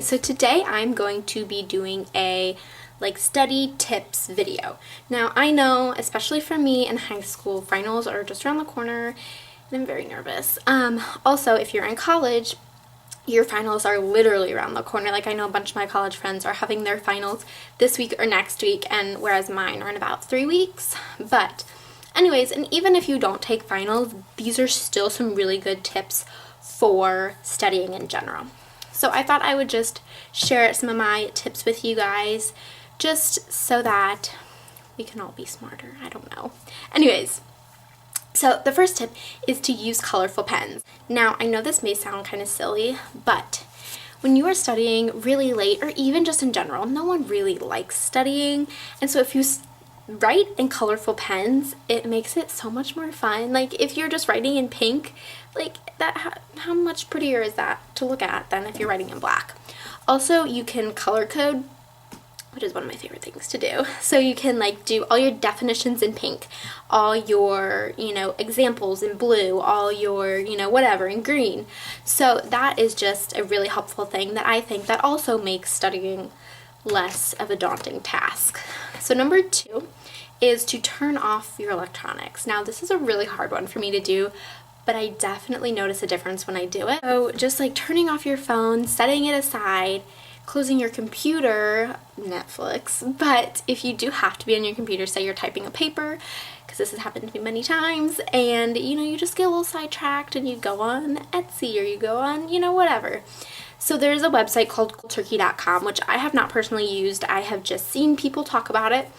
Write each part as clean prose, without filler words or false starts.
Okay, so today I'm going to be doing a study tips video. Now I know, especially for me in high school, finals are just around the corner and I'm very nervous. Also, if you're in college, your finals are literally around the corner. Like, I know a bunch of my college friends are having their finals this week or next week, and whereas mine are in about 3 weeks. But anyways, and even if you don't take finals, these are still some really good tips for studying in general. So I thought I would just share some of my tips with you guys just so that we can all be smarter. I don't know. Anyways, so the first tip is to use colorful pens. Now, I know this may sound kind of silly, but when you are studying really late, or even just in general, no one really likes studying. And so if you write in colorful pens, it makes it so much more fun. Like, if you're just writing in pink, like that, how much prettier is that to look at than if you're writing in black? Also, you can color code, which is one of my favorite things to do. So you can do all your definitions in pink, all your, examples in blue, all your, whatever in green. So that is just a really helpful thing that I think that also makes studying less of a daunting task. So number 2 is to turn off your electronics. Now, this is a really hard one for me to do, but I definitely notice a difference when I do it. So just turning off your phone, setting it aside, closing your computer, Netflix, but if you do have to be on your computer, say you're typing a paper, because this has happened to me many times, and you just get a little sidetracked and you go on Etsy or you go on, whatever. So there's a website called coldturkey.com, which I have not personally used. I have just seen people talk about it.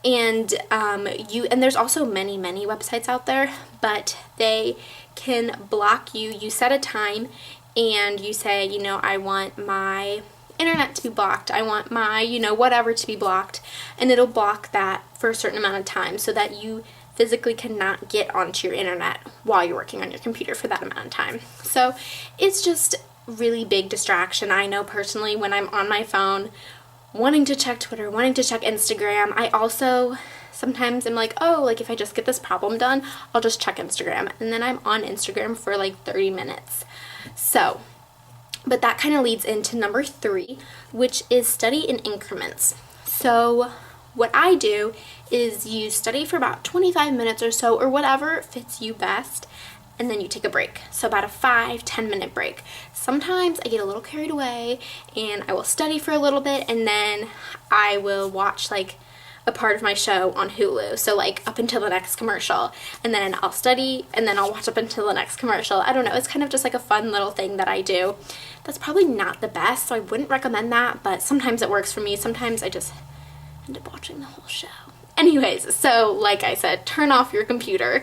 And there's also many websites out there, but they can block you. You set a time and you say, I want my internet to be blocked. I want my, whatever to be blocked. And it'll block that for a certain amount of time so that you physically cannot get onto your internet while you're working on your computer for that amount of time. So it's just really big distraction. I know personally when I'm on my phone wanting to check Twitter, wanting to check Instagram, I also sometimes am if I just get this problem done, I'll just check Instagram, and then I'm on Instagram for 30 minutes. So, but that kind of leads into number 3, which is study in increments. So what I do is you study for about 25 minutes or so, or whatever fits you best, and then you take a break. So about a 5-10 minute break. Sometimes I get a little carried away and I will study for a little bit, and then I will watch a part of my show on Hulu. So up until the next commercial, and then I'll study and then I'll watch up until the next commercial. I don't know, it's kind of just a fun little thing that I do. That's probably not the best, so I wouldn't recommend that, but sometimes it works for me. Sometimes I just end up watching the whole show. Anyways, so like I said, turn off your computer.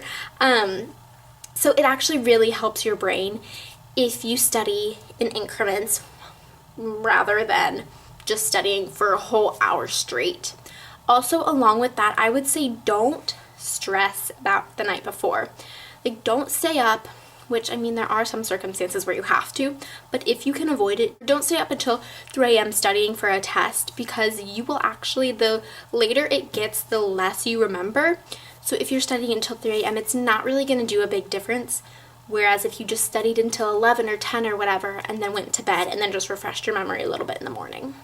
So it actually really helps your brain if you study in increments rather than just studying for a whole hour straight. Also, along with that, I would say don't stress about the night before. Don't stay up, which, there are some circumstances where you have to, but if you can avoid it, don't stay up until 3 a.m. studying for a test, because you will actually, the later it gets, the less you remember. So if you're studying until 3 a.m., it's not really going to do a big difference. Whereas if you just studied until 11 or 10 or whatever, and then went to bed and then just refreshed your memory a little bit in the morning.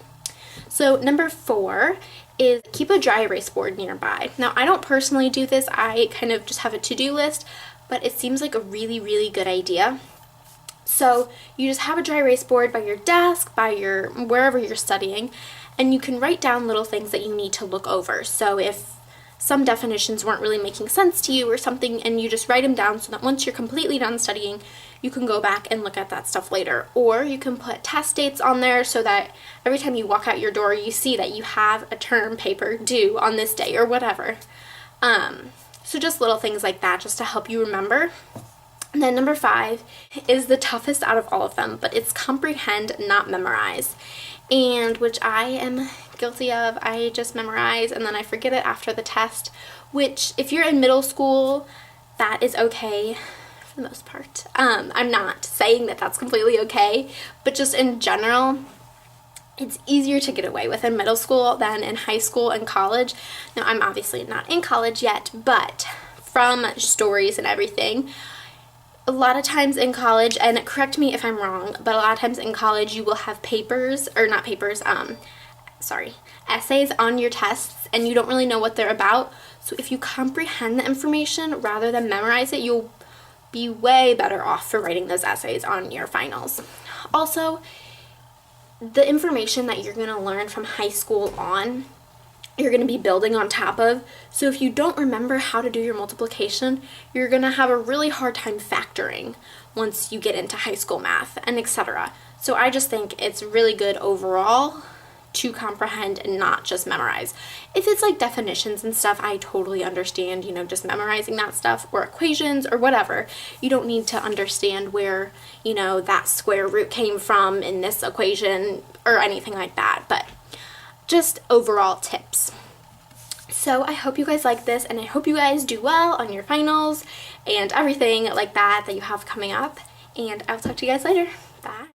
So number 4 is keep a dry erase board nearby. Now, I don't personally do this. I kind of just have a to-do list, but it seems like a really good idea. So you just have a dry erase board by your desk, by your wherever you're studying, and you can write down little things that you need to look over. So if some definitions weren't really making sense to you or something, and you just write them down so that once you're completely done studying, you can go back and look at that stuff later. Or you can put test dates on there so that every time you walk out your door, you see that you have a term paper due on this day or whatever. So just little things like that just to help you remember. And then number 5 is the toughest out of all of them, but it's comprehend, not memorize. And which I am guilty of. I just memorize and then I forget it after the test, which if you're in middle school, that is okay for the most part. I'm not saying that that's completely okay, but just in general, it's easier to get away with in middle school than in high school and college. Now, I'm obviously not in college yet, but from stories and everything, a lot of times in college, and correct me if I'm wrong, but a lot of times in college you will have papers, or not papers, essays on your tests, and you don't really know what they're about. So if you comprehend the information rather than memorize it, you'll be way better off for writing those essays on your finals. Also, the information that you're going to learn from high school on, you're going to be building on top of. So if you don't remember how to do your multiplication, you're going to have a really hard time factoring once you get into high school math, and etc. So I just think it's really good overall to comprehend and not just memorize. If it's like definitions and stuff, I totally understand, just memorizing that stuff, or equations or whatever. You don't need to understand where, that square root came from in this equation or anything like that, but just overall tips. So I hope you guys like this, and I hope you guys do well on your finals and everything like that you have coming up, and I'll talk to you guys later. Bye.